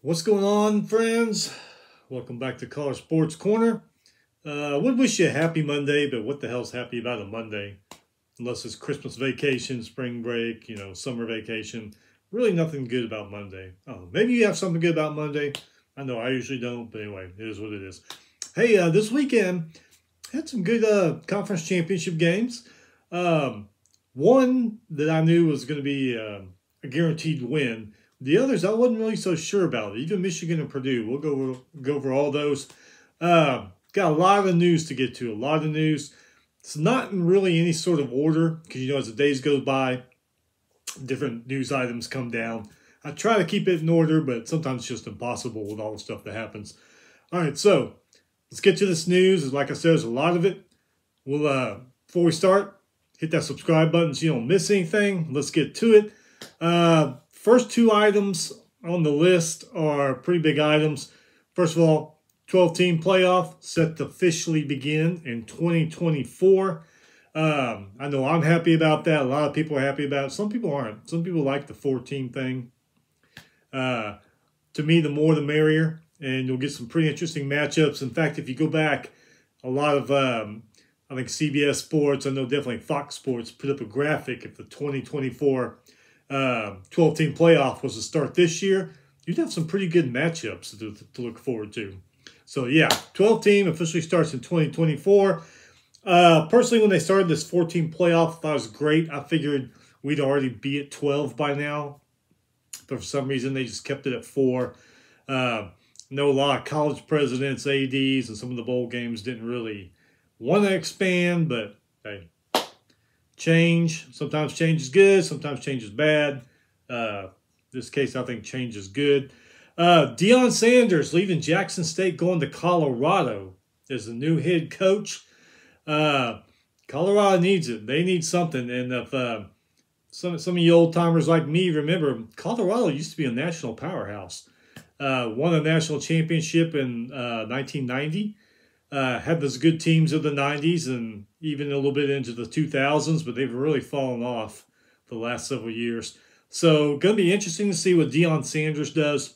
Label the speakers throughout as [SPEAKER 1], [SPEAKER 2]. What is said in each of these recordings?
[SPEAKER 1] What's going on, friends? Welcome back to College Sports Corner. Would wish you a happy Monday, but what the hell's happy about a Monday? Unless it's Christmas vacation, spring break, summer vacation. Really nothing good about Monday. Oh, maybe you have something good about Monday. I know I usually don't, but anyway, it is what it is. Hey, this weekend, had some good conference championship games. One that I knew was going to be a guaranteed win. The others, I wasn't really so sure about. Even Michigan and Purdue. We'll go over all those. Got a lot of news to get to. A lot of news. It's not in really any sort of order because, as the days go by, different news items come down. I try to keep it in order, but sometimes it's just impossible with all the stuff that happens. All right, so let's get to this news. Like I said, there's a lot of it. We'll before we start, hit that subscribe button so you don't miss anything. Let's get to it. First two items on the list are pretty big items. First of all, 12-team playoff set to officially begin in 2024. I know I'm happy about that. A lot of people are happy about it. Some people aren't. Some people like the 4-team thing. To me, the more the merrier, and you'll get some pretty interesting matchups. In fact, if you go back, a lot of, I think CBS Sports, I know definitely Fox Sports put up a graphic if the 2024 12-team playoff was to start this year, you'd have some pretty good matchups to look forward to. So, yeah, 12-team officially starts in 2024. Personally, when they started this 14 playoff, I thought it was great. I figured we'd already be at 12 by now. But for some reason, they just kept it at 4. Know a lot of college presidents, ADs, and some of the bowl games didn't really want to expand, but hey, change. Sometimes change is good. Sometimes change is bad. This case, I think change is good. Deion Sanders leaving Jackson State, going to Colorado as the new head coach. Colorado needs it. They need something. And if some of you old timers like me remember, Colorado used to be a national powerhouse. Won a national championship in 1990. Had those good teams of the 90s and even a little bit into the 2000s, but they've really fallen off the last several years. So, going to be interesting to see what Deion Sanders does.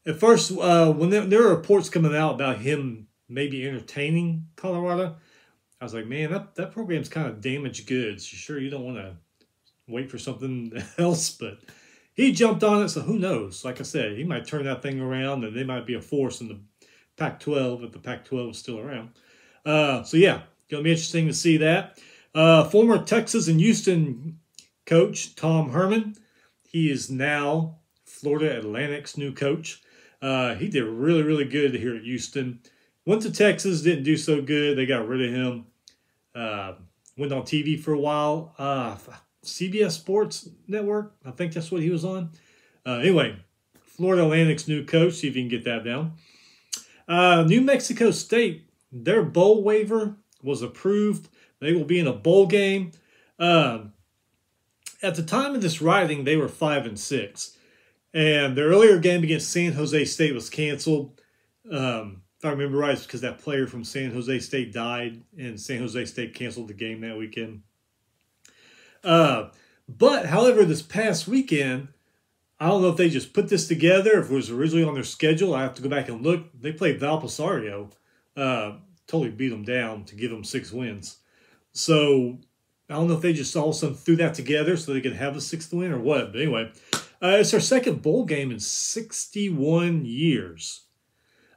[SPEAKER 1] At first, when there were reports coming out about him maybe entertaining Colorado, I was like, man, that program's kind of damaged goods. You sure you don't want to wait for something else? But he jumped on it, so who knows? Like I said, he might turn that thing around and they might be a force in the Pac-12 if the Pac-12 is still around. So, yeah, going to be interesting to see that. Former Texas and Houston coach Tom Herman, he is now Florida Atlantic's new coach. He did really, really good here at Houston. Went to Texas, didn't do so good. They got rid of him. Went on TV for a while. CBS Sports Network, I think that's what he was on. Anyway, Florida Atlantic's new coach, see if you can get that down. New Mexico State, their bowl waiver was approved. They will be in a bowl game. At the time of this writing, they were 5-6. And their earlier game against San Jose State was canceled. If I remember right, it's because that player from San Jose State died, and San Jose State canceled the game that weekend. But, however, this past weekend, I don't know if they just put this together, if it was originally on their schedule. I have to go back and look. They played Valparaiso. Totally beat them down to give them 6 wins. So, I don't know if they just all of a sudden threw that together so they could have a 6th win or what. But anyway, it's their second bowl game in 61 years.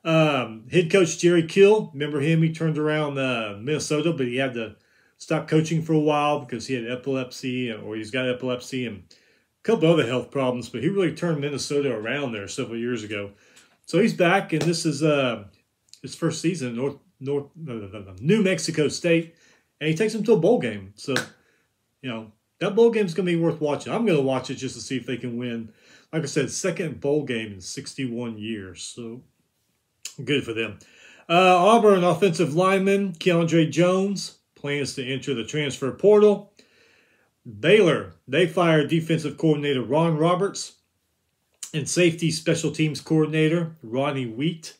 [SPEAKER 1] Head coach Jerry Kill, remember him? He turned around Minnesota, but he had to stop coaching for a while because he had epilepsy, or he's got epilepsy and a couple other health problems, but he really turned Minnesota around there several years ago. So he's back, and this is his first season in New Mexico State, and he takes them to a bowl game. So, that bowl game is going to be worth watching. I'm going to watch it just to see if they can win. Like I said, second bowl game in 61 years. So, good for them. Auburn offensive lineman Keandre Jones plans to enter the transfer portal. Baylor, they fired defensive coordinator Ron Roberts and safety special teams coordinator Ronnie Wheat.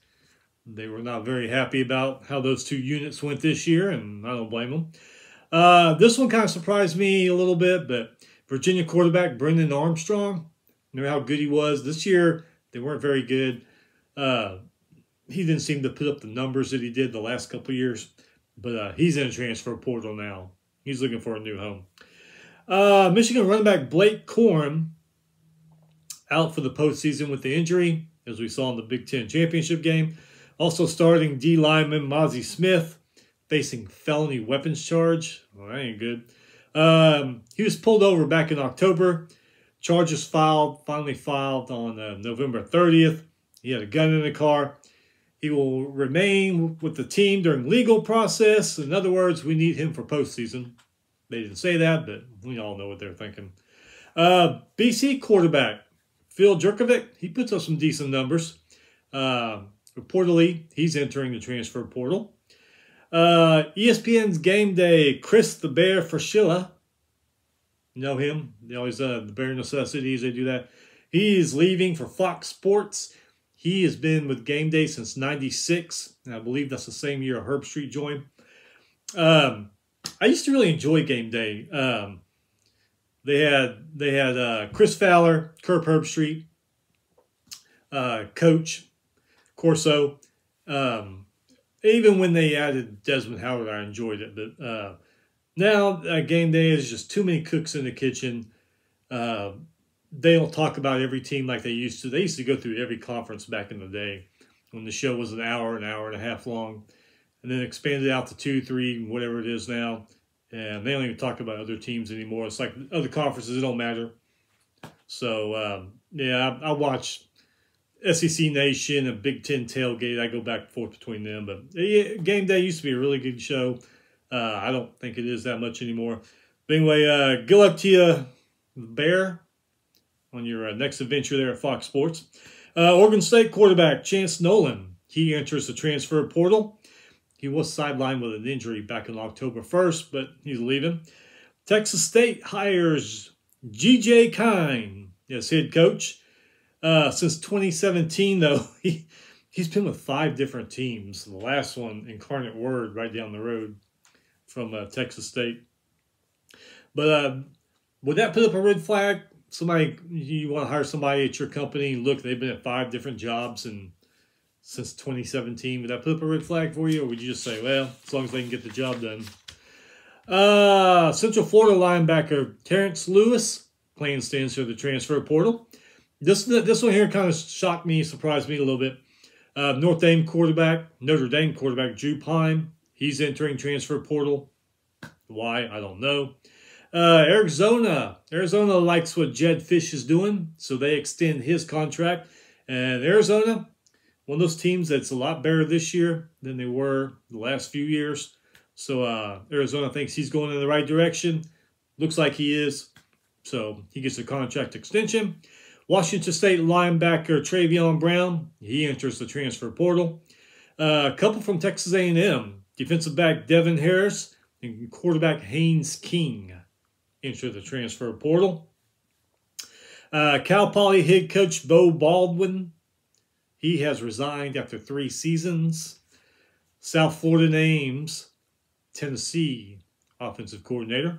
[SPEAKER 1] They were not very happy about how those two units went this year, and I don't blame them. This one kind of surprised me a little bit, but Virginia quarterback Brendan Armstrong, remember how good he was? This year, They weren't very good. He didn't seem to put up the numbers that he did the last couple of years, but he's in a transfer portal now. He's looking for a new home. Michigan running back Blake Corum out for the postseason with the injury, as we saw in the Big Ten championship game. Also starting D lineman Mozzie Smith, facing felony weapons charge. Well, that ain't good. He was pulled over back in October. Charges finally filed on November 30th. He had a gun in the car. He will remain with the team during legal process. In other words, we need him for postseason. They didn't say that, but we all know what they're thinking. BC quarterback Phil Jurkovec, he puts up some decent numbers. Reportedly, he's entering the transfer portal. ESPN's Game Day, Chris the Bear Fraschilla. You know him? They always, the Bear Necessities, they do that. He is leaving for Fox Sports. He has been with Game Day since '96, and I believe that's the same year Herb Street joined. I used to really enjoy Game Day. They had Chris Fowler, Kirk Herbstreit, Coach Corso. Even when they added Desmond Howard, I enjoyed it. But now Game Day is just too many cooks in the kitchen. They don't talk about every team like they used to. They used to go through every conference back in the day when the show was an hour and a half long, and then expanded out to 2, 3, whatever it is now. And they don't even talk about other teams anymore. It's like other conferences, it don't matter. So, yeah, I watch SEC Nation and Big Ten Tailgate. I go back and forth between them. But yeah, Game Day used to be a really good show. I don't think it is that much anymore. But anyway, good luck to you, Bear, on your next adventure there at Fox Sports. Oregon State quarterback Chance Nolan. He enters the transfer portal. He was sidelined with an injury back on October 1st, but he's leaving. Texas State hires G.J. Kine as head coach. Since 2017, though, he's been with 5 different teams. The last one, Incarnate Word, right down the road from Texas State. But would that put up a red flag? Somebody, you want to hire somebody at your company, look, they've been at 5 different jobs and since 2017, would that put up a red flag for you? Or would you just say, well, as long as they can get the job done? Central Florida linebacker Terrence Lewis plans to enter the transfer portal. This one here kind of shocked me, surprised me a little bit. Notre Dame quarterback Drew Pine, he's entering transfer portal. Why? I don't know. Arizona likes what Jedd Fisch is doing, so they extend his contract. And Arizona, one of those teams that's a lot better this year than they were the last few years. So Arizona thinks he's going in the right direction. Looks like he is. So he gets a contract extension. Washington State linebacker Travion Brown, he enters the transfer portal. A couple from Texas A&M, defensive back Devin Harris and quarterback Haynes King enter the transfer portal. Cal Poly head coach Bo Baldwin, he has resigned after 3 seasons. South Florida names Tennessee offensive coordinator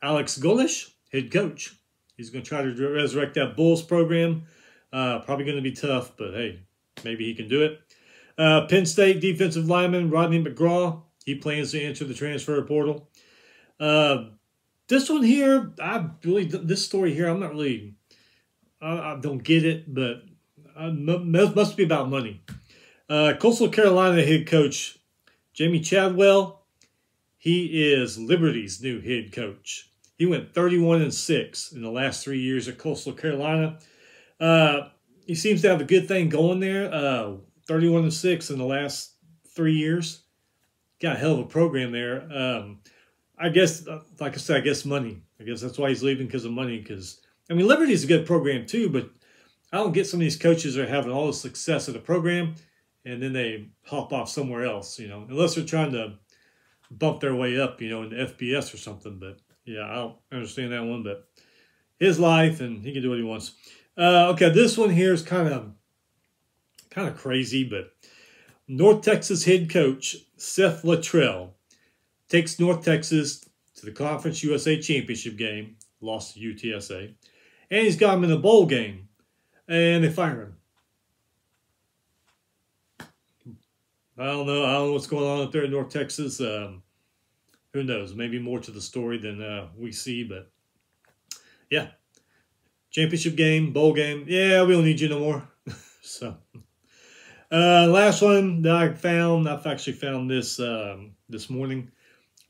[SPEAKER 1] Alex Golesh, head coach. He's going to try to resurrect that Bulls program. Probably going to be tough, but hey, maybe he can do it. Penn State defensive lineman Rodney McGraw, he plans to enter the transfer portal. This one here, this story here, I'm not really, I don't get it, but must be about money. Coastal Carolina head coach Jamie Chadwell, he is Liberty's new head coach. He went 31-6 in the last 3 years at Coastal Carolina. He seems to have a good thing going there. 31-6 in the last 3 years. Got a hell of a program there. I guess, like I said, I guess money. I guess that's why he's leaving, because of money. Because I mean, Liberty's a good program too, but I don't get some of these coaches that are having all the success of the program and then they hop off somewhere else, unless they're trying to bump their way up, in the FBS or something. But yeah, I don't understand that one, but his life and he can do what he wants. Okay, this one here is kind of crazy, but North Texas head coach Seth Luttrell takes North Texas to the Conference USA Championship game, lost to UTSA, and he's got him in a bowl game, and they fire him. I don't know. I don't know what's going on up there in North Texas. Who knows? Maybe more to the story than we see. But yeah, championship game, bowl game. Yeah, we don't need you no more. So last one that I found. I've actually found this this morning.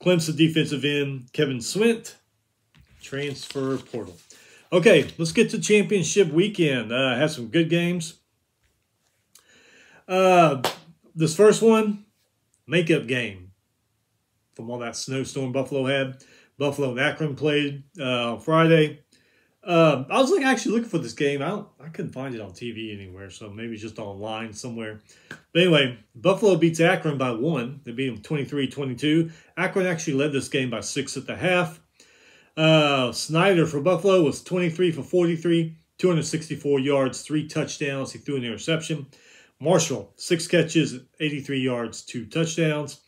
[SPEAKER 1] Clemson defensive end Kevin Swint, transfer portal. Okay, let's get to championship weekend. Have some good games. This first one, makeup game from all that snowstorm Buffalo had. Buffalo and Akron played on Friday. I was actually looking for this game. I couldn't find it on TV anywhere, so maybe it's just online somewhere. But anyway, Buffalo beats Akron by 1. They beat them 23-22. Akron actually led this game by 6 at the half. Snyder for Buffalo was 23 for 43, 264 yards, 3 touchdowns. He threw an interception. Marshall, 6 catches, 83 yards, 2 touchdowns.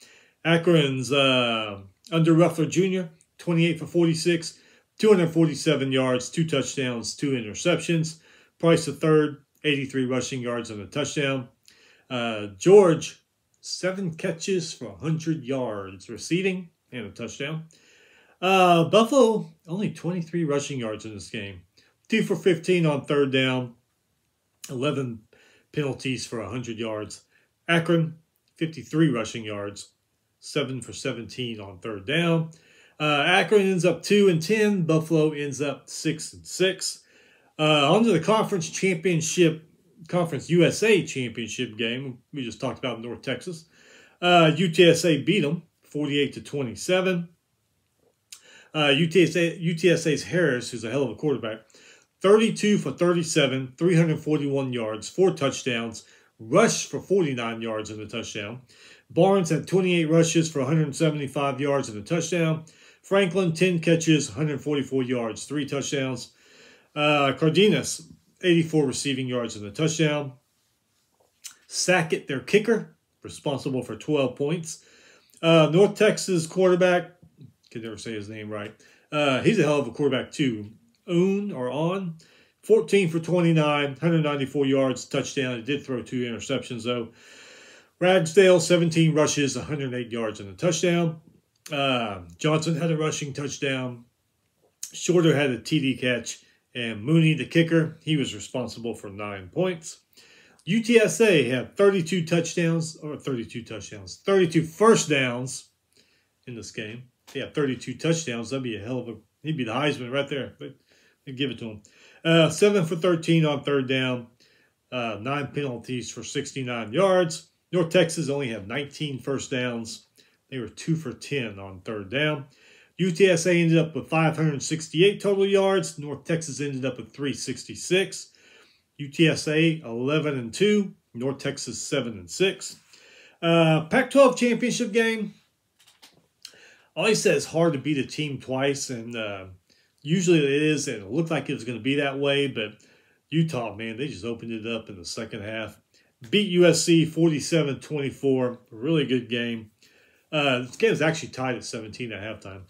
[SPEAKER 1] Akron's Under Ruffler Jr., 28 for 46, 247 yards, 2 touchdowns, 2 interceptions. Price III, 83 rushing yards and a touchdown. George, 7 catches for 100 yards receiving and a touchdown. Buffalo, only 23 rushing yards in this game. 2 for 15 on third down. 11 penalties for 100 yards. Akron, 53 rushing yards. 7 for 17 on third down. Akron ends up 2-10. Buffalo ends up 6-6. On to the conference championship, Conference USA championship game. We just talked about North Texas. UTSA beat them 48-27. UTSA's Harris, who's a hell of a quarterback, 32 for 37, 341 yards, 4 touchdowns, rushed for 49 yards and a touchdown. Barnes had 28 rushes for 175 yards and a touchdown. Franklin, 10 catches, 144 yards, 3 touchdowns. Cardenas, 84 receiving yards and a touchdown. Sackett, their kicker, responsible for 12 points. North Texas quarterback, can never say his name right. He's a hell of a quarterback too. On 14 for 29, 194 yards, touchdown. He did throw 2 interceptions though. Ragsdale, 17 rushes, 108 yards and a touchdown. Johnson had a rushing touchdown. Shorter had a TD catch. And Mooney, the kicker, he was responsible for 9 points. UTSA had 32 first downs in this game. He had 32 touchdowns. That'd be a hell of a, he'd be the Heisman right there. They'd give it to him. 7 for 13 on third down. 9 penalties for 69 yards. North Texas only had 19 first downs. They were 2 for 10 on third down. UTSA ended up with 568 total yards. North Texas ended up with 366. UTSA 11-2. North Texas 7-6. Pac-12 championship game. I always said it's hard to beat a team twice, and usually it is, and it looked like it was going to be that way, but Utah, man, they just opened it up in the second half. Beat USC 47-24. Really good game. This game was actually tied at 17 at halftime.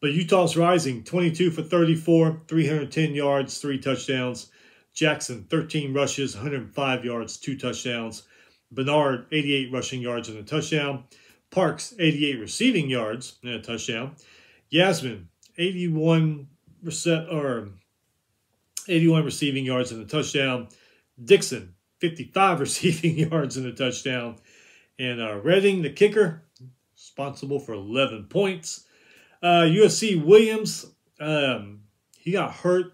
[SPEAKER 1] But Utah's rising, 22 for 34, 310 yards, 3 touchdowns. Jackson, 13 rushes, 105 yards, 2 touchdowns. Bernard, 88 rushing yards and a touchdown. Parks, 88 receiving yards and a touchdown. Yasmin, 81 receiving yards and a touchdown. Dixon, 55 receiving yards and a touchdown. And Redding, the kicker, responsible for 11 points. USC Williams, he got hurt,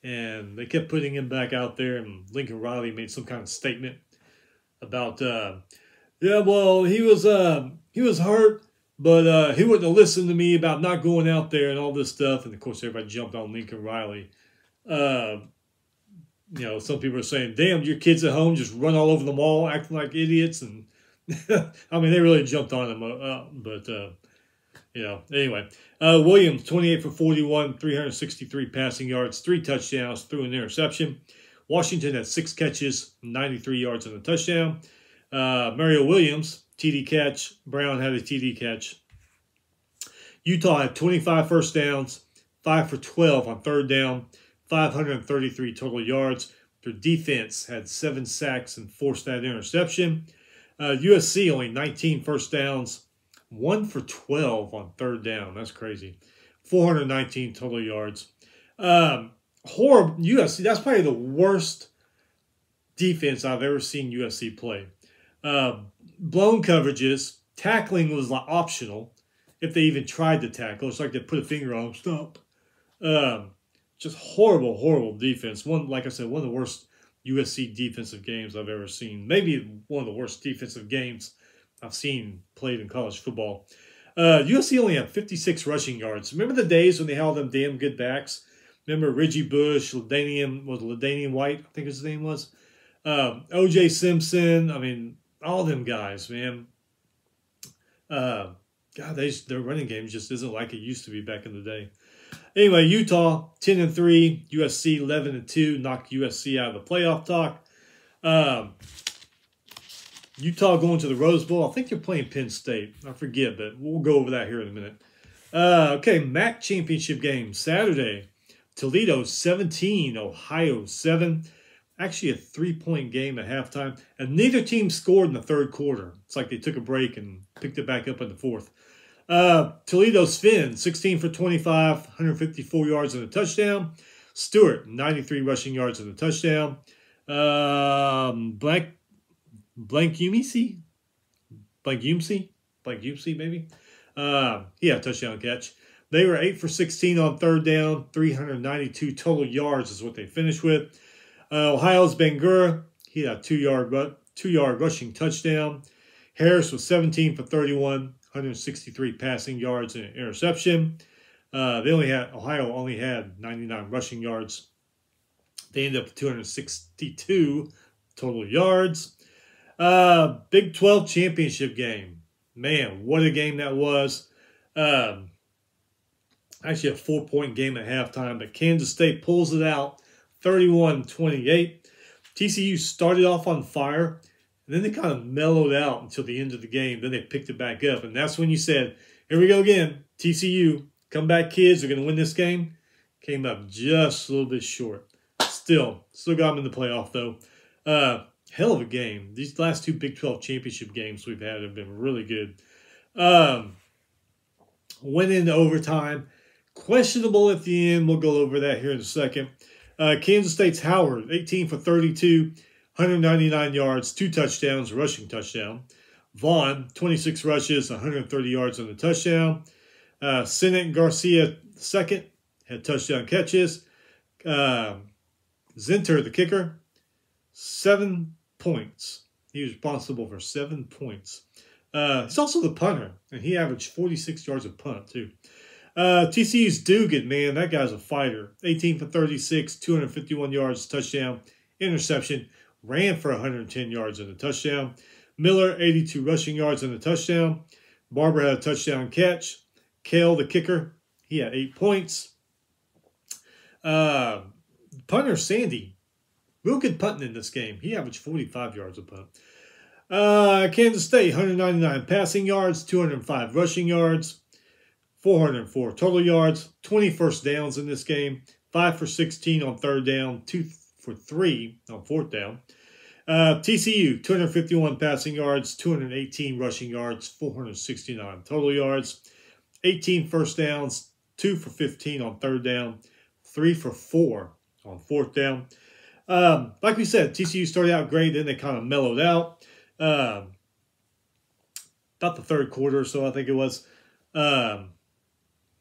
[SPEAKER 1] and they kept putting him back out there, and Lincoln Riley made some kind of statement about, yeah, well, he was hurt, but he wouldn't have listened to me about not going out there and all this stuff. And, of course, everybody jumped on Lincoln Riley. You know, some people are saying, damn, your kids at home just run all over the mall acting like idiots. And, I mean, they really jumped on him, but you know, anyway. Williams, 28 for 41, 363 passing yards, 3 touchdowns, threw an interception. Washington had 6 catches, 93 yards and a touchdown. Mario Williams, TD catch. Brown had a TD catch. Utah had 25 first downs, 5 for 12 on third down, 533 total yards. Their defense had 7 sacks and forced that interception. USC only 19 first downs, 1 for 12 on third down. That's crazy. 419 total yards. Horrible USC. That's probably the worst defense I've ever seen USC play. Blown coverages. Tackling was like optional. If they even tried to tackle, it's like they put a finger on them. Stop. Just horrible, horrible defense. Like I said, one of the worst USC defensive games I've ever seen. Maybe one of the worst defensive games I've seen played in college football. USC only had 56 rushing yards. Remember the days when they had all them damn good backs? Remember Reggie Bush, LaDainian White, I think his name was. O.J. Simpson. I mean, all them guys, man. God, their running game just isn't like it used to be back in the day. Anyway, Utah 10-3, USC 11-2, knocked USC out of the playoff talk. Utah going to the Rose Bowl. I think they're playing Penn State. I forget, but we'll go over that here in a minute. Okay, MAC championship game Saturday. Toledo 17, Ohio 7. Actually a 3-point game at halftime, and neither team scored in the third quarter. It's like they took a break and picked it back up in the fourth. Toledo's Finn, 16 for 25, 154 yards and a touchdown. Stewart, 93 rushing yards and a touchdown. Blankumsey, maybe. He had a touchdown catch. They were 8 for 16 on third down, 392 total yards is what they finished with. Ohio's Bangura, he had a 2-yard rushing touchdown. Harris was 17 for 31, 163 passing yards and an interception. Ohio only had 99 rushing yards. They ended up with 262 total yards. Big 12 championship game. Man, what a game that was. Actually a 4-point game at halftime, but Kansas State pulls it out 31-28. TCU started off on fire, and then they kind of mellowed out until the end of the game. Then they picked it back up, and that's when you said, here we go again. TCU, come back kids, they're going to win this game. Came up just a little bit short. Still got them in the playoff, though. Hell of a game. These last 2 Big 12 championship games we've had have been really good. Went into overtime. Questionable at the end. We'll go over that here in a second. Kansas State's Howard, 18 for 32, 199 yards, 2 touchdowns, rushing touchdown. Vaughn, 26 rushes, 130 yards on the touchdown. Sinek Garcia, second, had touchdown catches. Zinter, the kicker, 7 points. He was responsible for 7 points. He's also the punter, and he averaged 46 yards a punt, too. TCU's Dugan, man, that guy's a fighter. 18 for 36, 251 yards, touchdown, interception. Ran for 110 yards and a touchdown. Miller, 82 rushing yards and a touchdown. Barber had a touchdown catch. Kale, the kicker, he had 8 points. Punter, Sandy, real good punting in this game. He averaged 45 yards a punt. Kansas State, 199 passing yards, 205 rushing yards. 404 total yards, 20 first downs in this game, 5 for 16 on third down, 2 for 3 on fourth down. TCU, 251 passing yards, 218 rushing yards, 469 total yards, 18 first downs, 2 for 15 on third down, 3 for 4 on fourth down. Like we said, TCU started out great, then they kind of mellowed out. About the third quarter or so, I think it was.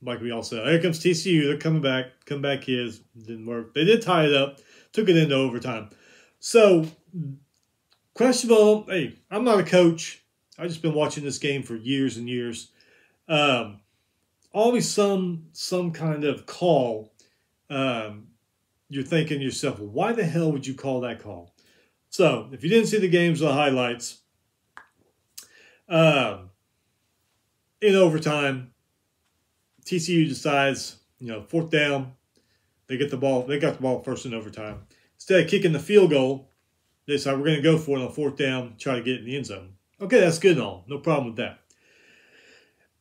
[SPEAKER 1] Like we all said, here comes TCU. They're coming back. Come back, kids. Didn't work. They did tie it up. Took it into overtime. So, questionable. Hey, I'm not a coach. I've just been watching this game for years and years. Always some kind of call. You're thinking to yourself, well, why the hell would you call that call? So, if you didn't see the games or the highlights, in overtime, TCU decides, fourth down, they got the ball first in overtime. Instead of kicking the field goal, they decide we're going to go for it on fourth down, try to get it in the end zone. Okay, that's good and all. No problem with that.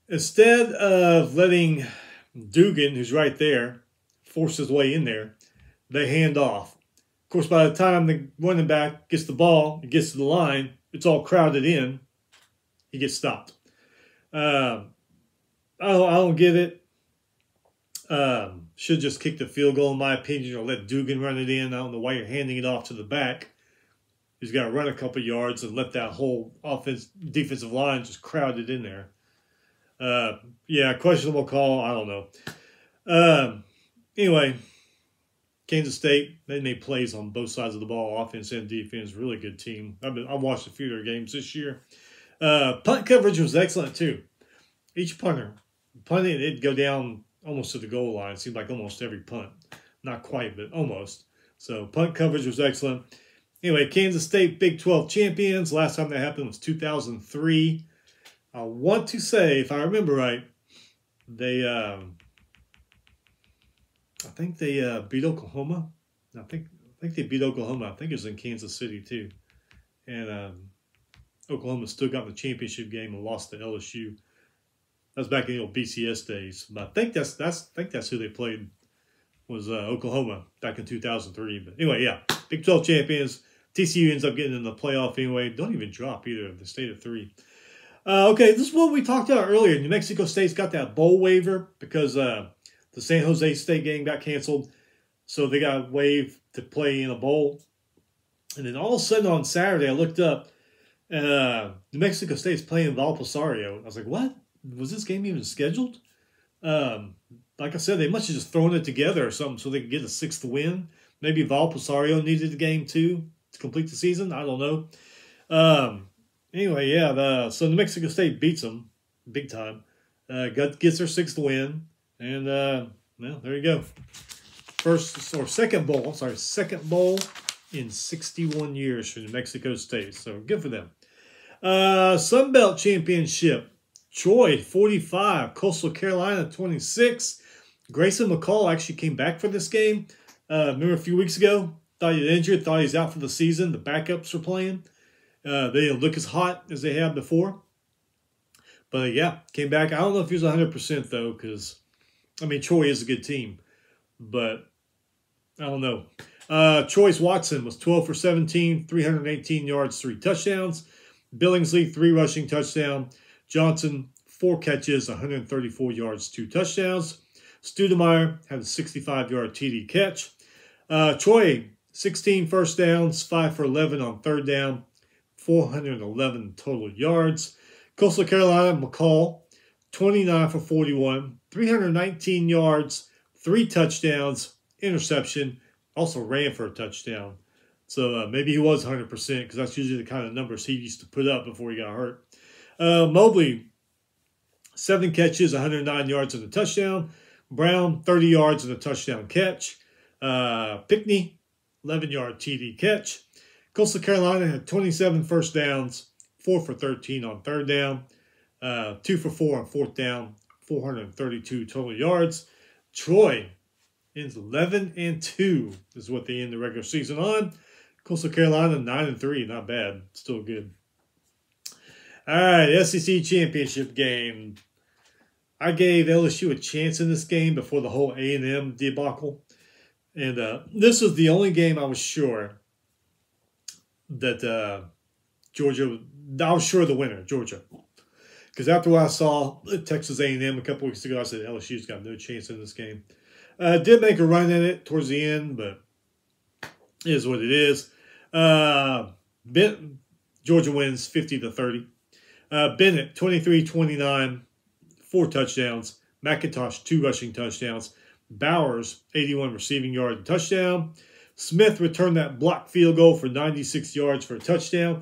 [SPEAKER 1] Instead of letting Dugan, who's right there, force his way in there, they hand off. Of course, by the time the running back gets the ball, it gets to the line, it's all crowded in, he gets stopped. I don't get it. Should just kick the field goal, in my opinion, or let Dugan run it in. I don't know why you're handing it off to the back. He's got to run a couple yards and let that whole defensive line just crowd it in there. Yeah, questionable call. I don't know. Anyway, Kansas State, they made plays on both sides of the ball, offense and defense. Really good team. I've watched a few of their games this year. Punt coverage was excellent, too. Each punter punting, it'd go down almost to the goal line. It seemed like almost every punt. Not quite, but almost. So punt coverage was excellent. Anyway, Kansas State Big 12 champions. Last time that happened was 2003. I want to say, if I remember right, they, I think they beat Oklahoma. I think they beat Oklahoma. I think it was in Kansas City too. And Oklahoma still got in the championship game and lost to LSU. That was back in the old BCS days. But I think that's who they played, was Oklahoma back in 2003. But anyway, yeah, Big 12 champions. TCU ends up getting in the playoff anyway. Don't even drop either. They stayed at 3. Okay, this is what we talked about earlier. New Mexico State's got that bowl waiver because the San Jose State game got canceled. So they got waived to play in a bowl. And then all of a sudden on Saturday, I looked up, New Mexico State's playing Valparaiso. I was like, what? Was this game even scheduled? Like I said, they must have just thrown it together or something so they could get a 6th win. Maybe Valparaiso needed the game too to complete the season. I don't know. Anyway, yeah, so New Mexico State beats them big time. Gets their 6th win. And, well, there you go. Second bowl in 61 years for New Mexico State. So good for them. Sun Belt Championship. Troy, 45. Coastal Carolina, 26. Grayson McCall actually came back for this game. Remember a few weeks ago? Thought he was injured. Thought he's out for the season. The backups were playing. They didn't look as hot as they have before. But, yeah, came back. I don't know if he was 100%, though, because, I mean, Troy is a good team. But, I don't know. Choice Watson was 12 for 17, 318 yards, 3 touchdowns. Billingsley, 3 rushing touchdowns. Johnson, 4 catches, 134 yards, 2 touchdowns. Studemeyer had a 65-yard TD catch. Troy, 16 first downs, 5 for 11 on 3rd down, 411 total yards. Coastal Carolina, McCall, 29 for 41, 319 yards, 3 touchdowns, interception, also ran for a touchdown. So maybe he was 100% because that's usually the kind of numbers he used to put up before he got hurt. Mobley, 7 catches, 109 yards and a touchdown. Brown, 30 yards and a touchdown catch. Pickney, 11-yard TD catch. Coastal Carolina had 27 first downs, 4 for 13 on 3rd down, 2 for 4 on 4th down, 432 total yards. Troy ends 11-2 is what they end the regular season on. Coastal Carolina 9-3, not bad, still good. All right, SEC championship game. I gave LSU a chance in this game before the whole A&M debacle. And this was the only game I was sure that Georgia, I was sure of the winner, Georgia. Because after what I saw Texas A&M a couple weeks ago, I said LSU's got no chance in this game. Did make a run at it towards the end, but it is what it is. Georgia wins 50-30. Bennett, 23-29, 4 touchdowns. McIntosh, 2 rushing touchdowns. Bowers, 81 receiving yard and touchdown. Smith returned that blocked field goal for 96 yards for a touchdown.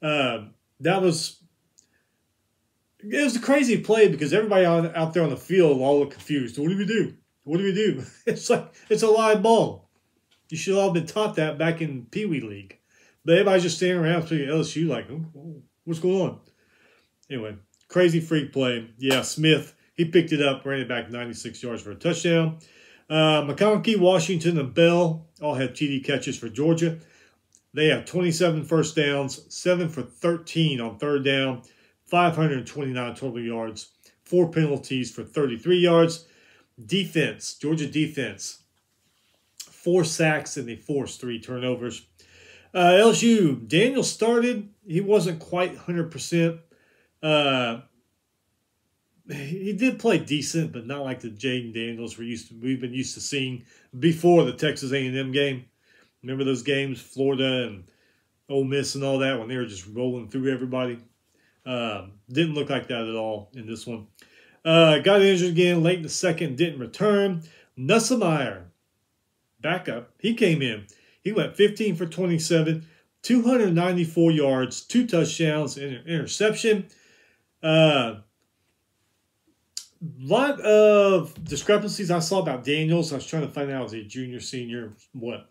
[SPEAKER 1] It was a crazy play because everybody out there on the field all looked confused. What do we do? What do we do? It's like it's a live ball. You should all have been taught that back in Pee Wee League. But everybody's just standing around playing LSU like, oh, what's going on? Anyway, crazy freak play. Yeah, Smith, he picked it up, ran it back 96 yards for a touchdown. McConkey, Washington, and Bell all had TD catches for Georgia. They have 27 first downs, 7 for 13 on 3rd down, 529 total yards, 4 penalties for 33 yards. Defense, Georgia defense, 4 sacks, and they forced 3 turnovers. LSU, Daniel started. He wasn't quite 100%. He did play decent, but not like the Jaden Daniels we've been used to seeing before the Texas A&M game. Remember those games, Florida and Ole Miss and all that, when they were just rolling through everybody? Didn't look like that at all in this one. Got injured again late in the second, didn't return. Nussmeier, backup, he came in. He went 15 for 27, 294 yards, 2 touchdowns, and an interception. Lot of discrepancies I saw about Daniels. I was trying to find out, was he junior, senior, what?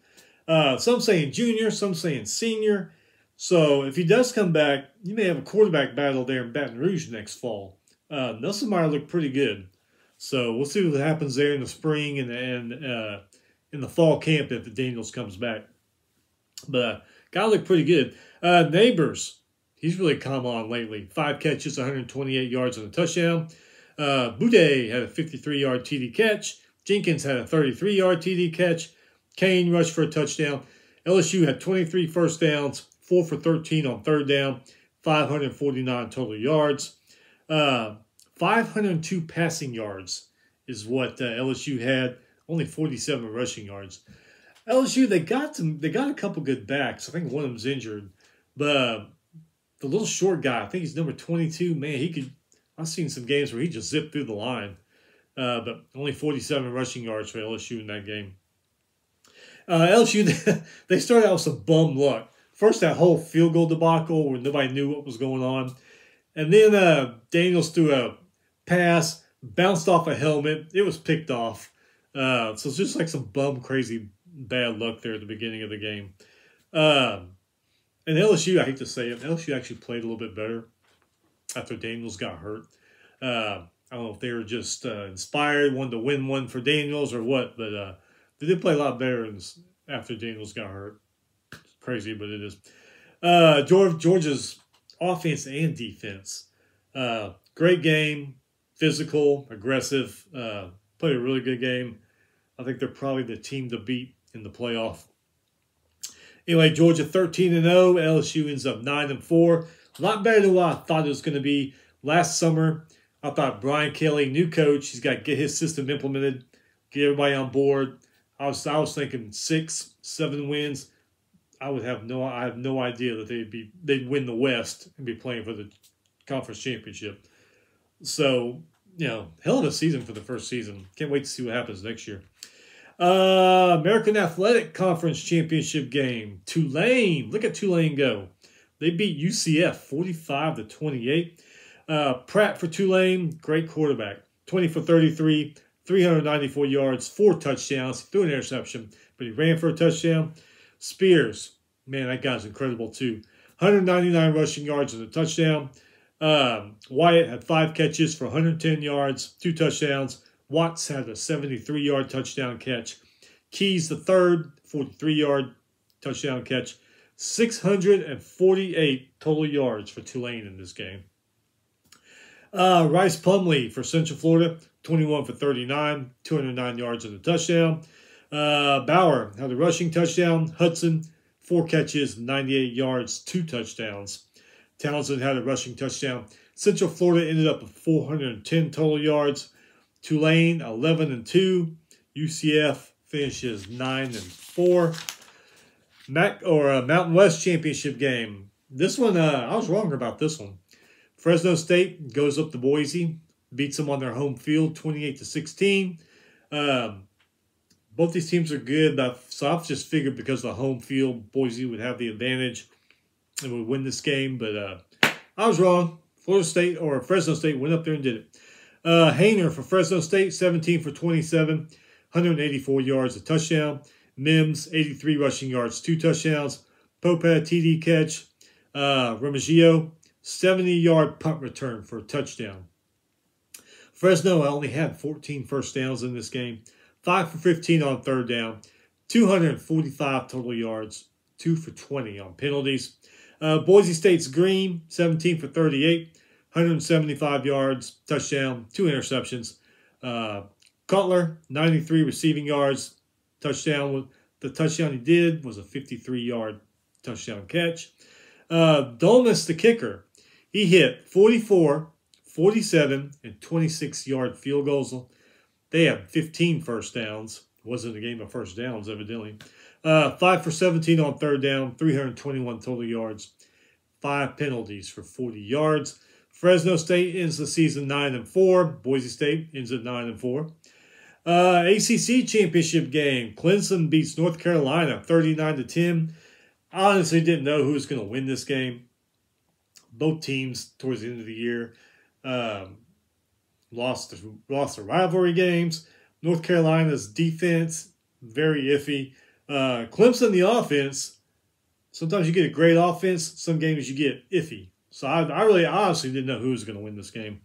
[SPEAKER 1] Some saying junior, some saying senior. So if he does come back, you may have a quarterback battle there in Baton Rouge next fall. Nussmeier looked pretty good. So we'll see what happens there in the spring and in the fall camp if the Daniels comes back. But guy looked pretty good. Neighbors, he's really come on lately. 5 catches, 128 yards and a touchdown. Boudet had a 53-yard TD catch. Jenkins had a 33-yard TD catch. Kane rushed for a touchdown. LSU had 23 first downs, 4 for 13 on third down, 549 total yards. 502 passing yards is what LSU had. Only 47 rushing yards. LSU, they got a couple good backs. I think one of them's injured, but the little short guy, I think he's number 22. Man, he could. I've seen some games where he just zipped through the line, but only 47 rushing yards for LSU in that game. LSU, they started out with some bum luck. First, that whole field goal debacle where nobody knew what was going on. And then Daniels threw a pass, bounced off a helmet. It was picked off. So it's just like some bum, crazy, bad luck there at the beginning of the game. And LSU, I hate to say it, LSU actually played a little bit better after Daniels got hurt. I don't know if they were just inspired, wanted to win one for Daniels or what, but they did play a lot better after Daniels got hurt. It's crazy, but it is. Georgia's offense and defense. Great game, physical, aggressive, played a really good game. I think they're probably the team to beat in the playoff. Anyway, Georgia 13-0, LSU ends up 9-4. A lot better than what I thought it was going to be. Last summer, I thought Brian Kelly, new coach, he's got to get his system implemented, get everybody on board. I was thinking 6, 7 wins. I have no idea that they'd win the West and be playing for the conference championship. So, hell of a season for the first season. Can't wait to see what happens next year. American Athletic Conference Championship game. Tulane. Look at Tulane go. They beat UCF 45-28. Pratt for Tulane, great quarterback. 20 for 33, 394 yards, 4 touchdowns. He threw an interception, but he ran for a touchdown. Spears, man, that guy's incredible too. 199 rushing yards and a touchdown. Wyatt had 5 catches for 110 yards, 2 touchdowns. Watts had a 73-yard touchdown catch. Keys the third, 43-yard touchdown catch. 648 total yards for Tulane in this game. Rice Plumlee for Central Florida, 21 for 39, 209 yards and a touchdown. Bauer had a rushing touchdown. Hudson, 4 catches, 98 yards, 2 touchdowns. Townsend had a rushing touchdown. Central Florida ended up with 410 total yards. Tulane, 11-2. UCF finishes 9-4. Mountain West Championship game. This one, I was wrong about this one. Fresno State goes up to Boise, beats them on their home field, 28-16. Both these teams are good, so I've just figured because of the home field, Boise would have the advantage and would win this game. But I was wrong. Fresno State went up there and did it. Hayner for Fresno State, 17 for 27, 184 yards, a touchdown. Mims, 83 rushing yards, 2 touchdowns. Pope had a TD catch. Remigio, 70-yard punt return for a touchdown. Fresno only had 14 first downs in this game. 5 for 15 on third down. 245 total yards. 2 for 20 on penalties. Boise State's Green, 17 for 38. 175 yards, touchdown, 2 interceptions. Cutler, 93 receiving yards, touchdown. The touchdown he did was a 53-yard touchdown catch. Dolmas, the kicker, he hit 44, 47, and 26-yard field goals. They had 15 first downs. Wasn't a game of first downs, evidently. 5 for 17 on third down, 321 total yards, 5 penalties for 40 yards. Fresno State ends the season 9-4. Boise State ends at 9-4. ACC championship game. Clemson beats North Carolina 39-10. I honestly didn't know who was going to win this game. Both teams towards the end of the year lost their rivalry games. North Carolina's defense, very iffy. Clemson, the offense, sometimes you get a great offense. Some games you get iffy. So I really honestly didn't know who was going to win this game.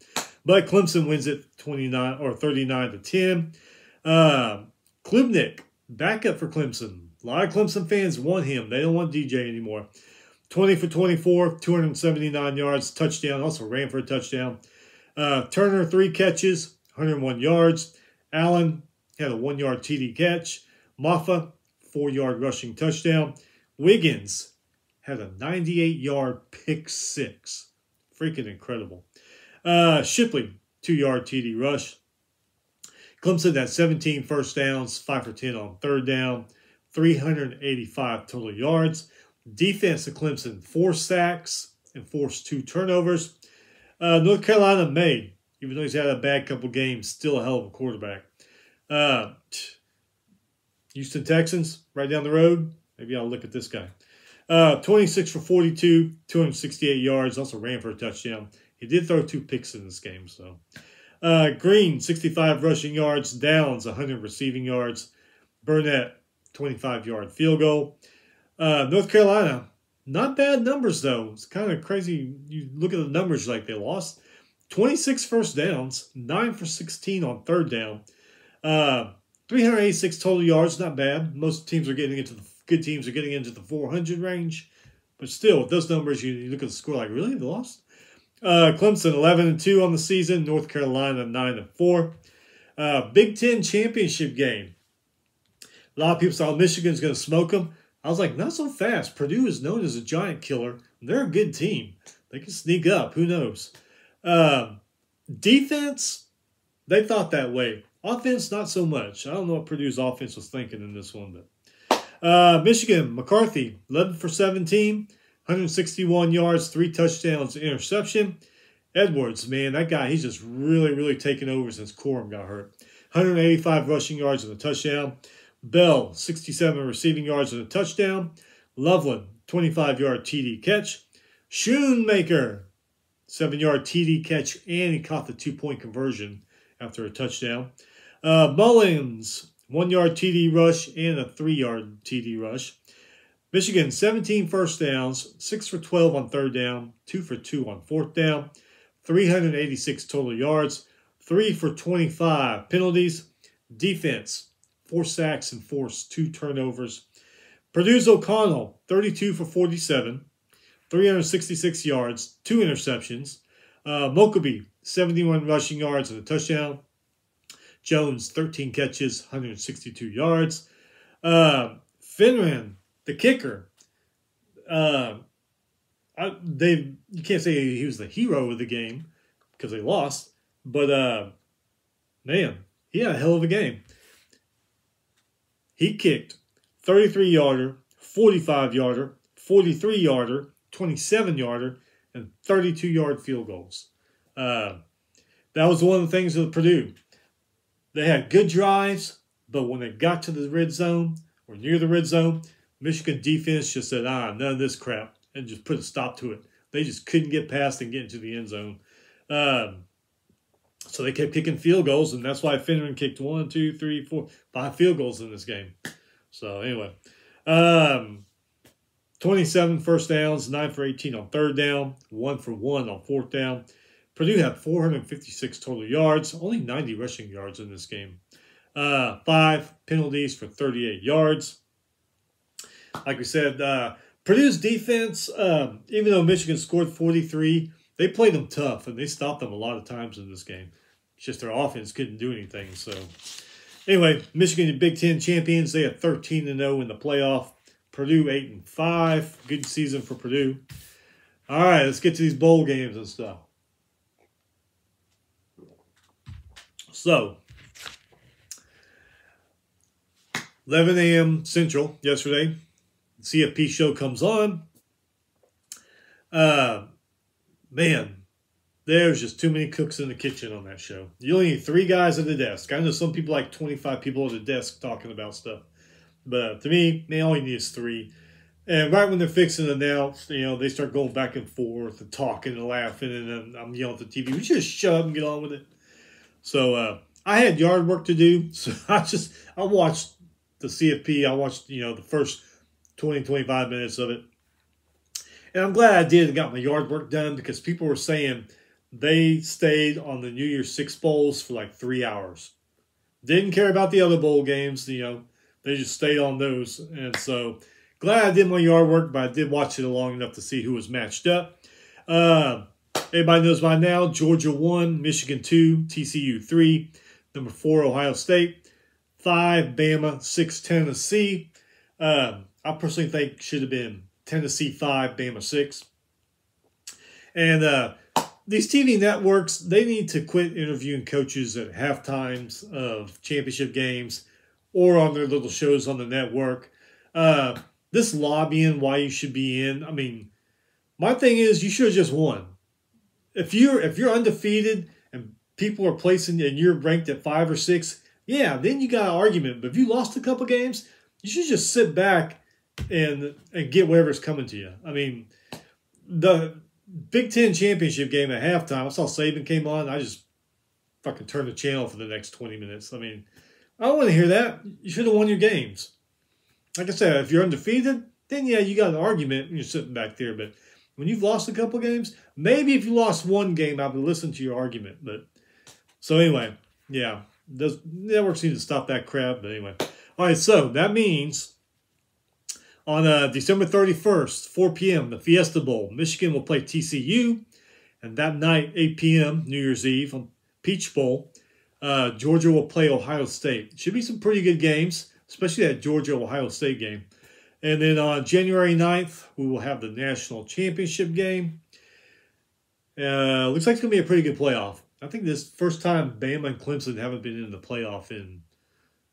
[SPEAKER 1] But Clemson wins it 39-10. Klubnik, backup for Clemson. A lot of Clemson fans want him. They don't want DJ anymore. 20 for 24, 279 yards, touchdown. Also ran for a touchdown. Turner, 3 catches, 101 yards. Allen had a 1-yard TD catch. Maffa, 4-yard rushing touchdown. Wiggins had a 98-yard pick 6. Freaking incredible. Shipley, 2-yard TD rush. Clemson had 17 first downs, 5 for 10 on third down, 385 total yards. Defense of Clemson, 4 sacks and forced 2 turnovers. North Carolina made, even though he's had a bad couple games, still a hell of a quarterback. Houston Texans, right down the road. Maybe I'll look at this guy. 26 for 42, 268 yards. Also ran for a touchdown. He did throw 2 picks in this game. So Green, 65 rushing yards. Downs, 100 receiving yards. Burnett, 25-yard field goal. North Carolina, not bad numbers, though. It's kind of crazy. You look at the numbers like they lost. 26 first downs, 9 for 16 on third down. 386 total yards, not bad. Most teams are getting into the good teams are getting into the 400 range. But still, with those numbers, you look at the score like, really? They lost? Clemson, 11-2 on the season. North Carolina, 9-4. Big Ten championship game. A lot of people thought Michigan's going to smoke them. I was like, not so fast. Purdue is known as a giant killer. They're a good team. They can sneak up. Who knows? Defense, they thought that way. Offense, not so much. I don't know what Purdue's offense was thinking in this one. But Michigan, McCarthy, 11 for 17, 161 yards, 3 touchdowns, interception. Edwards, man, that guy, he's just really, really taken over since Corum got hurt. 185 rushing yards and a touchdown. Bell, 67 receiving yards and a touchdown. Loveland, 25-yard TD catch. Schoonmaker, 7-yard TD catch, and he caught the 2-point conversion after a touchdown. Mullins, 1-yard TD rush and a 3-yard TD rush. Michigan, 17 first downs, 6 for 12 on third down, 2 for 2 on fourth down, 386 total yards, 3 for 25 penalties. Defense, 4 sacks and forced 2 turnovers. Purdue's O'Connell, 32 for 47, 366 yards, 2 interceptions. Mokobe, 71 rushing yards and a touchdown. Jones, 13 catches, 162 yards. Finran, the kicker. You can't say he was the hero of the game because they lost, but man, he had a hell of a game. He kicked 33-yarder, 45-yarder, 43-yarder, 27-yarder, and 32-yard field goals. That was one of the things with Purdue. They had good drives, but when they got to the red zone or near the red zone, Michigan defense just said, none of this crap, and just put a stop to it. They just couldn't get past and get into the end zone. So they kept kicking field goals, and that's why Finneran kicked 1, 2, 3, 4, 5 field goals in this game. So anyway, 27 first downs, 9 for 18 on third down, 1 for 1 on fourth down. Purdue had 456 total yards, only 90 rushing yards in this game. 5 penalties for 38 yards. Like we said, Purdue's defense, even though Michigan scored 43, they played them tough, and they stopped them a lot of times in this game. It's just their offense couldn't do anything. So, anyway, Michigan, the Big Ten champions, they had 13-0 in the playoff. Purdue 8-5. Good season for Purdue. All right, let's get to these bowl games and stuff. So, 11 a.m. Central yesterday. CFP show comes on. Man, there's just too many cooks in the kitchen on that show. You only need 3 guys at the desk. I know some people like 25 people at the desk talking about stuff. But to me, man, all you need is 3. And right when they're fixing to announce, they start going back and forth and talking and laughing. And then I'm yelling at the TV, we just shut up and get on with it. So I had yard work to do. So I watched the CFP. I watched, the first 20, 25 minutes of it. And I'm glad I did and got my yard work done because people were saying they stayed on the New Year's Six bowls for like 3 hours. Didn't care about the other bowl games, they just stayed on those. And so glad I did my yard work, but I did watch it long enough to see who was matched up. Everybody knows by now, Georgia 1, Michigan 2, TCU 3, number 4, Ohio State, 5, Bama, 6, Tennessee. I personally think should have been Tennessee 5, Bama 6. And these TV networks, they need to quit interviewing coaches at halftimes of championship games or on their little shows on the network. This lobbying why you should be in. I mean, my thing is you should have just won. If you're undefeated and people are placing and you're ranked at 5 or 6, yeah, then you got an argument. But if you lost a couple games, you should just sit back and get whatever's coming to you. I mean, the Big Ten championship game at halftime, I saw Saban came on. I just fucking turned the channel for the next 20 minutes. I mean, I don't want to hear that. You should have won your games. Like I said, if you're undefeated, then yeah, you got an argument and you're sitting back there. But when you've lost a couple games, maybe if you lost one game, I would listen to your argument. But so anyway, yeah, networks need to stop that crap. But anyway, all right. So that means on December 31st, 4 p.m., the Fiesta Bowl, Michigan will play TCU, and that night, 8 p.m., New Year's Eve, on Peach Bowl, Georgia will play Ohio State. Should be some pretty good games, especially that Georgia-Ohio State game. And then on January 9th, we will have the national championship game. Looks like it's going to be a pretty good playoff. I think this first time Bama and Clemson haven't been in the playoff in,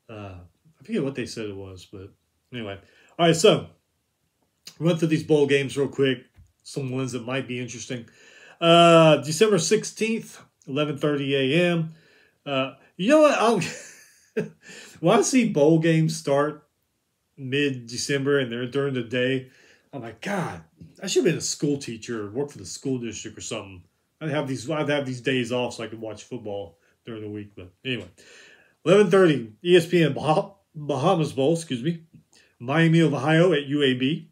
[SPEAKER 1] I forget what they said it was, but anyway. All right, so we went through these bowl games real quick, some ones that might be interesting. December 16th, 11:30 a.m. You know what? When I see bowl games start mid-December and they're during the day, I'm like, God, I should have been a school teacher or work for the school district or something. I'd have these days off so I could watch football during the week. But anyway, 11:30 ESPN Bahamas Bowl, Miami of Ohio at UAB.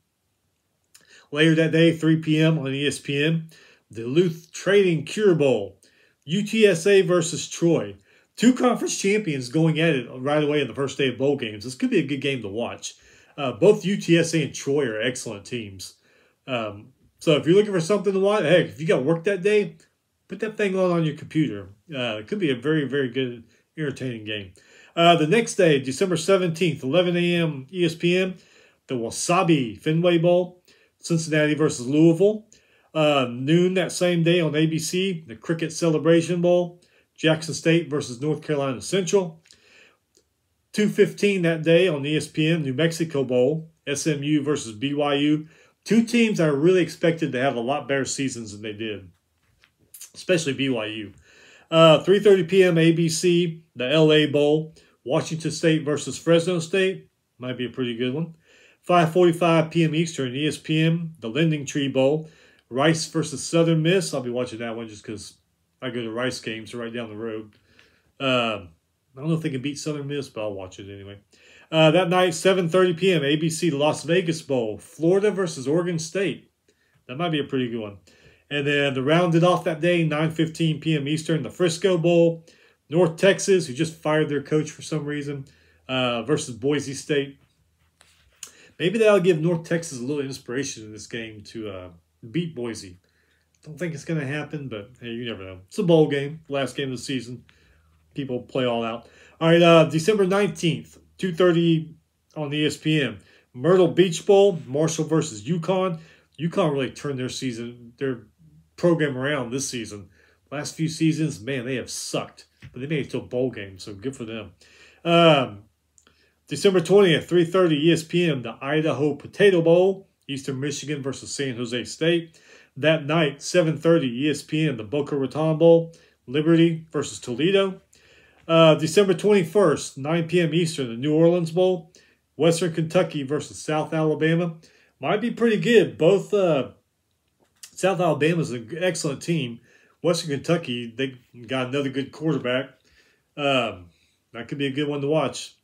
[SPEAKER 1] Later that day, 3 p.m. on ESPN, Duluth Trading Cure Bowl, UTSA versus Troy. 2 conference champions going at it right away in the first day of bowl games. This could be a good game to watch. Both UTSA and Troy are excellent teams. So if you're looking for something to watch, heck, if you got work that day, put that thing on your computer. It could be a very, very good, entertaining game. The next day, December 17th, 11 a.m. ESPN, the Wasabi Fenway Bowl, Cincinnati versus Louisville. Noon that same day on ABC, the Cricket Celebration Bowl, Jackson State versus North Carolina Central. 2:15 that day on ESPN, New Mexico Bowl, SMU versus BYU. 2 teams that are really expected to have a lot better seasons than they did, especially BYU. 3:30 p.m. ABC, the LA Bowl, Washington State versus Fresno State. Might be a pretty good one. 5:45 p.m. Eastern, ESPN, the Lending Tree Bowl, Rice versus Southern Miss. I'll be watching that one just because I go to Rice games right down the road. I don't know if they can beat Southern Miss, but I'll watch it anyway. That night, 7:30 p.m., ABC Las Vegas Bowl, Florida versus Oregon State. That might be a pretty good one. And then to round it off that day, 9:15 p.m. Eastern, the Frisco Bowl, North Texas, who just fired their coach for some reason, versus Boise State. Maybe that'll give North Texas a little inspiration in this game to beat Boise. Don't think it's going to happen, but hey, you never know. It's a bowl game, last game of the season. People play all out. All right, December 19th, 2:30 on ESPN. Myrtle Beach Bowl, Marshall versus UConn. UConn really turned their program around this season. Last few seasons, man, they have sucked. But they made it to a bowl game, so good for them. December 20th, 3:30 ESPN, the Idaho Potato Bowl, Eastern Michigan versus San Jose State. That night, 7:30 ESPN, the Boca Raton Bowl, Liberty versus Toledo. December 21st, 9 p.m. Eastern, the New Orleans Bowl, Western Kentucky versus South Alabama. Might be pretty good. Both South Alabama is an excellent team. Western Kentucky, they got another good quarterback. That could be a good one to watch.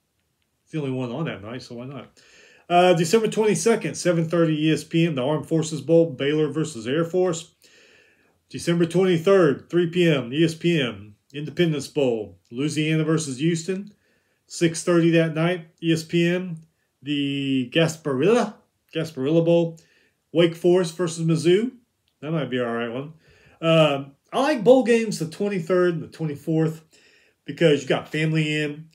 [SPEAKER 1] It's the only one on that night, so why not? December 22nd, 7:30 ESPN, the Armed Forces Bowl, Baylor versus Air Force. December 23rd, 3 p.m. ESPN, Independence Bowl, Louisiana versus Houston. 6:30 that night, ESPN, the Gasparilla Bowl, Wake Forest versus Mizzou. That might be an all right one. I like bowl games the 23rd and the 24th because you got family in.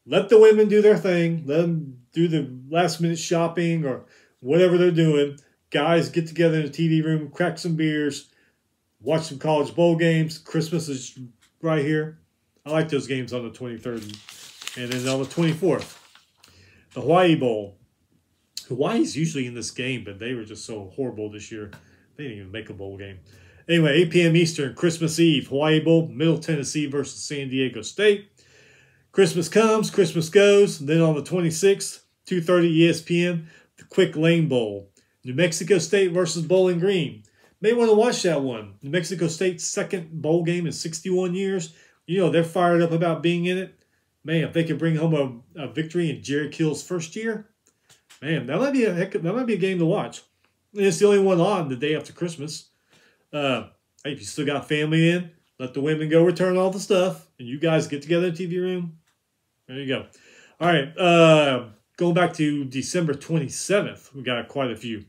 [SPEAKER 1] Let the women do their thing. Let them do the last-minute shopping or whatever they're doing. Guys get together in the TV room, crack some beers, watch some college bowl games. Christmas is right here. I like those games on the 23rd. And then on the 24th, the Hawaii Bowl. Hawaii's usually in this game, but they were just so horrible this year. They didn't even make a bowl game. Anyway, 8 p.m. Eastern, Christmas Eve, Hawaii Bowl, Middle Tennessee versus San Diego State. Christmas comes, Christmas goes. And then on the 26th, 2:30 ESPN, the Quick Lane Bowl, New Mexico State versus Bowling Green. May want to watch that one. New Mexico State's second bowl game in 61 years. You know, they're fired up about being in it. Man, if they could bring home a victory in Jerry Kill's first year, man, that might be a game to watch. And it's the only one on the day after Christmas. Hey, if you still got family in, let the women go return all the stuff, and you guys get together in the TV room. There you go. All right, going back to December 27th, we got quite a few.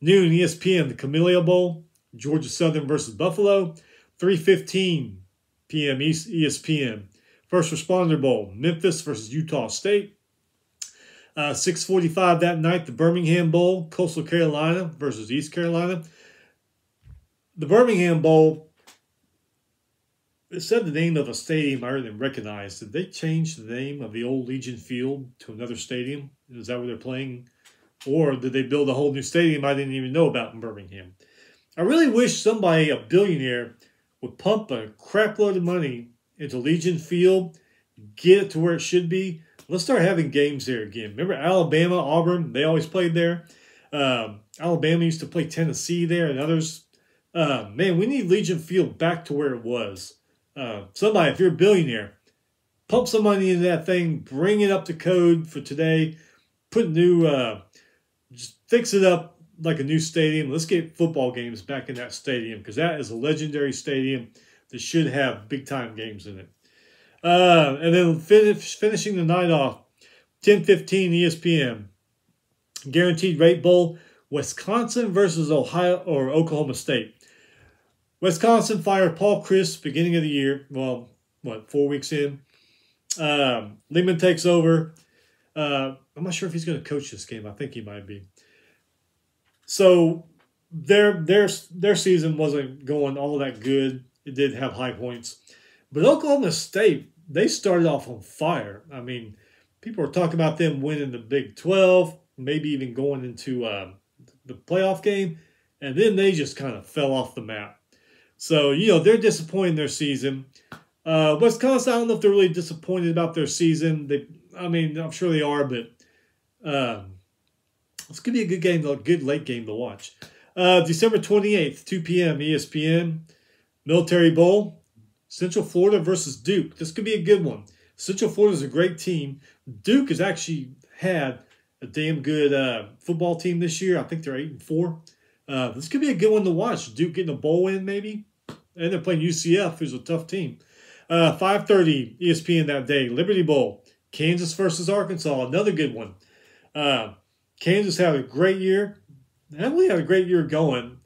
[SPEAKER 1] Noon, ESPN, the Camellia Bowl, Georgia Southern versus Buffalo. 3:15 p.m. ESPN, First Responder Bowl, Memphis versus Utah State. 6:45 that night, the Birmingham Bowl, Coastal Carolina versus East Carolina. The Birmingham Bowl, it said the name of a stadium I didn't recognize. Did they change the name of the old Legion Field to another stadium? Is that where they're playing? Or did they build a whole new stadium I didn't even know about in Birmingham? I really wish somebody, a billionaire, would pump a crap load of money into Legion Field, get it to where it should be. Let's start having games there again. Remember Alabama, Auburn? They always played there. Alabama used to play Tennessee there and others. Man, we need Legion Field back to where it was. Somebody, if you're a billionaire, pump some money into that thing, bring it up to code for today, put new, just fix it up like a new stadium. Let's get football games back in that stadium because that is a legendary stadium that should have big-time games in it. And then finishing the night off, 10:15 ESPN, Guaranteed Rate Bowl, Wisconsin versus Oklahoma State. Wisconsin fired Paul Chryst beginning of the year. Well, 4 weeks in. Lehman takes over. I'm not sure if he's going to coach this game. I think he might be. So their season wasn't going all that good. It did have high points. But Oklahoma State, they started off on fire. I mean, people are talking about them winning the Big 12, maybe even going into the playoff game. And then they just kind of fell off the map. So, they're disappointed in their season. Wisconsin, I don't know if they're really disappointed about their season. I'm sure they are, but it's going to be a good game, a good late game to watch. December 28th, 2 p.m. ESPN, Military Bowl, Central Florida versus Duke. This could be a good one. Central Florida is a great team. Duke has actually had a damn good football team this year. I think they're 8-4. This could be a good one to watch. Duke getting a bowl win, maybe. And they're playing UCF, who's a tough team. 5:30 ESPN that day, Liberty Bowl, Kansas versus Arkansas, another good one. Kansas had a great year. They really had a great year going.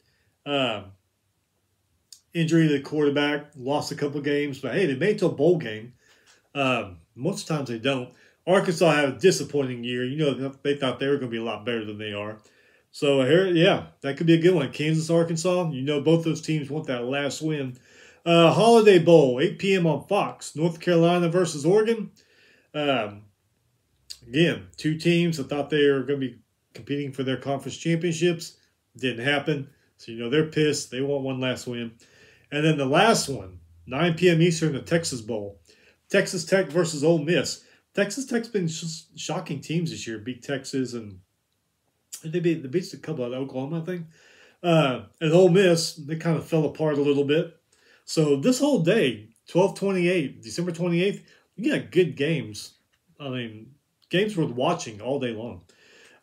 [SPEAKER 1] Injury to the quarterback, lost a couple games, but hey, they made it to a bowl game. Most times they don't. Arkansas had a disappointing year. You know, they thought they were going to be a lot better than they are. So, here, yeah, that could be a good one. Kansas, Arkansas. You know, both those teams want that last win. Holiday Bowl, 8 p.m. on Fox. North Carolina versus Oregon. Again, two teams that thought they were going to be competing for their conference championships. Didn't happen. So, you know, they're pissed. They want one last win. And then the last one, 9 p.m. Eastern, the Texas Bowl. Texas Tech versus Ole Miss. Texas Tech's been just shocking teams this year. Beat Texas and they beat a couple out of Oklahoma, I think. And Ole Miss, they kind of fell apart a little bit. So this whole day, 12/28, December 28th, you got good games. I mean, games worth watching all day long.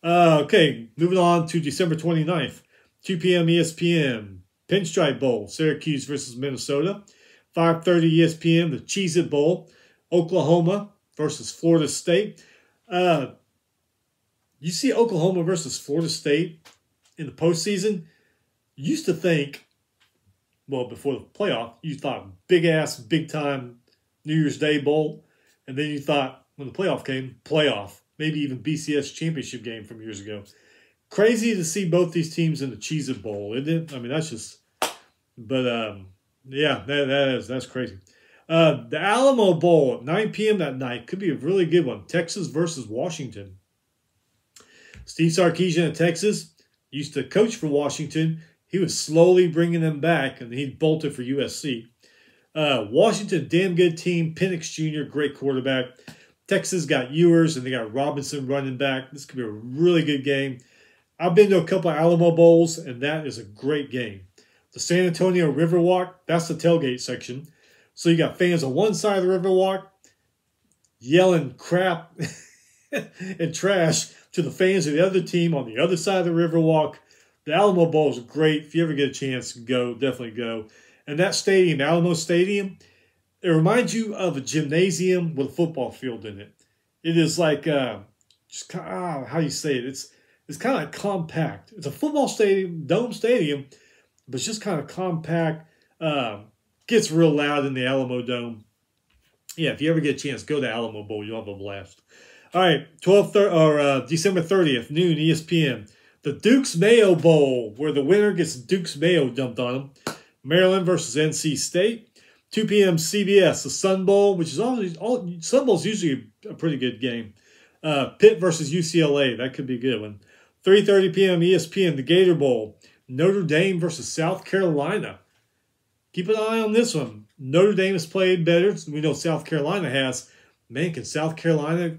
[SPEAKER 1] Okay, moving on to December 29th, 2 p.m. ESPN, Pinstripe Bowl, Syracuse versus Minnesota. 5:30 ESPN, the Cheez-It Bowl, Oklahoma versus Florida State. You see Oklahoma versus Florida State in the postseason, you used to think, well, before the playoff, you thought big-ass, big-time New Year's Day Bowl. And then you thought, when the playoff came, playoff. Maybe even BCS championship game from years ago. Crazy to see both these teams in the Cheez-It Bowl, isn't it? I mean, that's just... But, yeah, that's crazy. The Alamo Bowl at 9 p.m. that night could be a really good one. Texas versus Washington. Steve Sarkisian of Texas used to coach for Washington. He was slowly bringing them back, and he bolted for USC. Washington, damn good team. Penix Jr., great quarterback. Texas got Ewers, and they got Robinson running back. This could be a really good game. I've been to a couple of Alamo Bowls, and that is a great game. The San Antonio Riverwalk, that's the tailgate section. So you got fans on one side of the Riverwalk yelling crap and trash to the fans of the other team on the other side of the Riverwalk. The Alamo Bowl is great. If you ever get a chance, go. Definitely go. And that stadium, Alamo Stadium, it reminds you of a gymnasium with a football field in it. It is like, just how you say it? It's kind of like compact. It's a football stadium, dome stadium, but it's just kind of compact. Gets real loud in the Alamo Dome. Yeah, if you ever get a chance, go to Alamo Bowl. You'll have a blast. All right, December 30th, noon, ESPN. The Duke's Mayo Bowl, where the winner gets Duke's Mayo dumped on them. Maryland versus NC State. 2 p.m. CBS, the Sun Bowl, which is Sun Bowl's usually a pretty good game. Pitt versus UCLA, that could be a good one. 3:30 p.m. ESPN, the Gator Bowl. Notre Dame versus South Carolina. Keep an eye on this one. Notre Dame has played better. We know South Carolina has. Man, can South Carolina...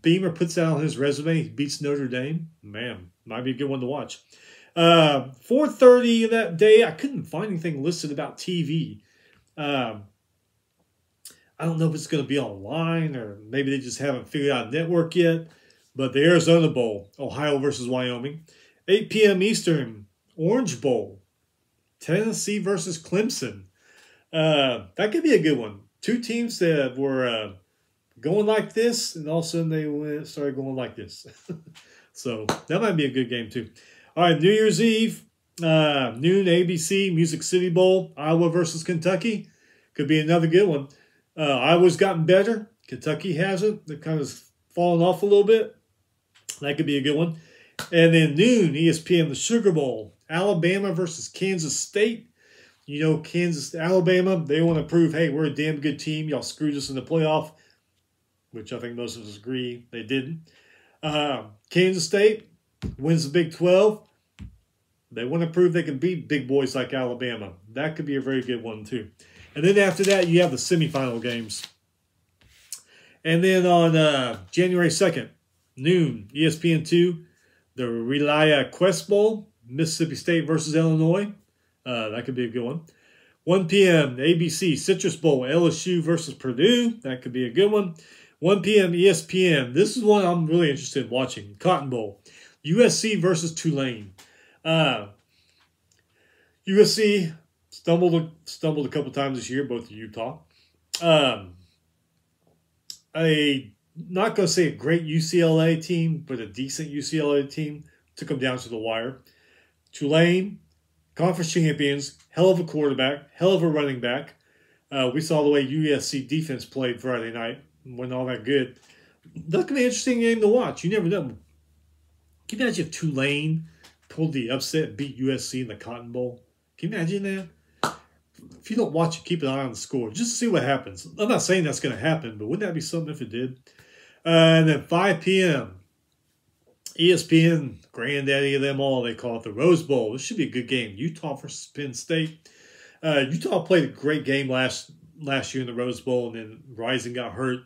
[SPEAKER 1] Beamer puts that on his resume. He beats Notre Dame. Man, might be a good one to watch. 4:30 that day, I couldn't find anything listed about TV. I don't know if it's going to be online or maybe they just haven't figured out a network yet. But the Arizona Bowl, Ohio versus Wyoming. 8 p.m. Eastern, Orange Bowl. Tennessee versus Clemson. That could be a good one. Two teams that were going like this, and all of a sudden they started going like this. So that might be a good game too. All right, New Year's Eve, noon, ABC, Music City Bowl, Iowa versus Kentucky. Could be another good one. Iowa's gotten better. Kentucky hasn't. They've kind of fallen off a little bit. That could be a good one. And then noon, ESPN, the Sugar Bowl, Alabama versus Kansas State. You know, Alabama, they want to prove, hey, we're a damn good team. Y'all screwed us in the playoff, which I think most of us agree they didn't. Kansas State wins the Big 12. They want to prove they can beat big boys like Alabama. That could be a very good one, too. And then after that, you have the semifinal games. And then on January 2nd, noon, ESPN2, the Relia Quest Bowl, Mississippi State versus Illinois. That could be a good one. 1 p.m., ABC, Citrus Bowl, LSU versus Purdue. That could be a good one. 1 p.m. ESPN. This is one I'm really interested in watching. Cotton Bowl. USC versus Tulane. USC stumbled a couple times this year, both in Utah. Not going to say a great UCLA team, but a decent UCLA team. Took them down to the wire. Tulane, conference champions, hell of a quarterback, hell of a running back. We saw the way USC defense played Friday night. Wasn't all that good. That's going to be an interesting game to watch. You never know. Can you imagine if Tulane pulled the upset, beat USC in the Cotton Bowl? Can you imagine that? If you don't watch it, keep an eye on the score. Just to see what happens. I'm not saying that's going to happen, but wouldn't that be something if it did? And then 5 p.m., ESPN, granddaddy of them all, they call it the Rose Bowl. This should be a good game. Utah versus Penn State. Utah played a great game last year in the Rose Bowl, and then Rising got hurt.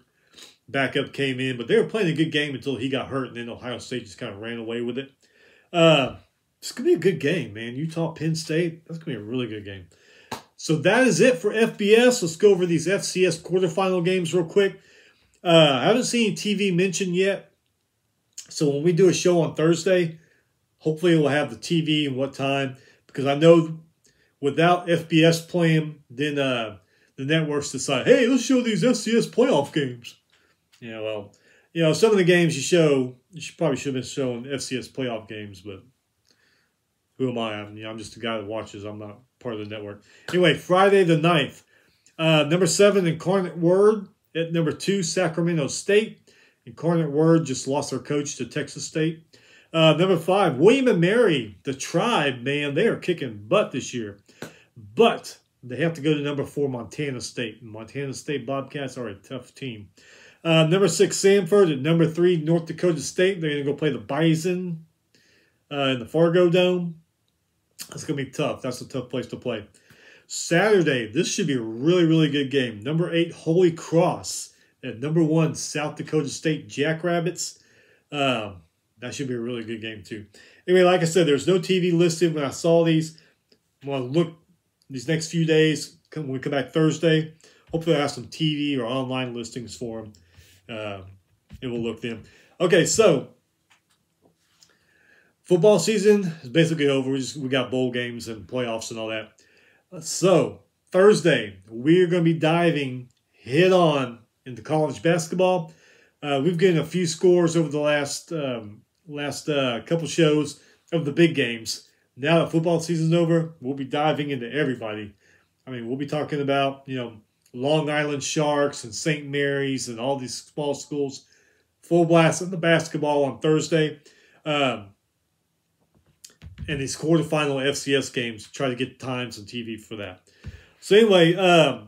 [SPEAKER 1] Backup came in, but they were playing a good game until he got hurt, and then Ohio State just kind of ran away with it. It's going to be a good game, man. Utah, Penn State, that's going to be a really good game. So that is it for FBS. Let's go over these FCS quarterfinal games real quick. I haven't seen TV mentioned yet. So when we do a show on Thursday, hopefully we'll have the TV and what time. Because I know without FBS playing, then the networks decide, hey, let's show these FCS playoff games. Some of the games you probably should have been showing FCS playoff games, but who am I? I'm just a guy that watches. I'm not part of the network. Anyway, Friday the 9th. Number 7, Incarnate Word. At number 2, Sacramento State. Incarnate Word just lost their coach to Texas State. Number 5, William & Mary. The Tribe, man, they are kicking butt this year. But they have to go to number 4, Montana State. Montana State Bobcats are a tough team. Number 6, Samford. At number 3, North Dakota State. They're going to go play the Bison in the Fargo Dome. That's going to be tough. That's a tough place to play. Saturday, this should be a really, really good game. Number 8, Holy Cross. At number 1, South Dakota State Jackrabbits. That should be a really good game too. Anyway, like I said, there's no TV listed when I saw these. I'm going to look these next few days. When we come back Thursday, hopefully I have some TV or online listings for them. And we'll look them. Okay, so football season is basically over. We got bowl games and playoffs and all that. So Thursday, we're going to be diving head on into college basketball. We've gotten a few scores over the last couple shows of the big games. Now that football season's over, we'll be diving into everybody. We'll be talking about, Long Island Sharks and St. Mary's and all these small schools. Full blast of the basketball on Thursday. And these quarterfinal FCS games, try to get times and TV for that. So anyway,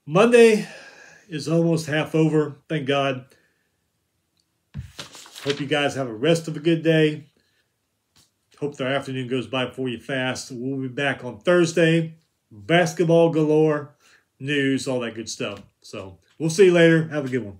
[SPEAKER 1] Monday is almost half over. Thank God. Hope you guys have a rest of a good day. Hope their afternoon goes by before you fast. We'll be back on Thursday. Basketball galore, news, all that good stuff. So we'll see you later. Have a good one.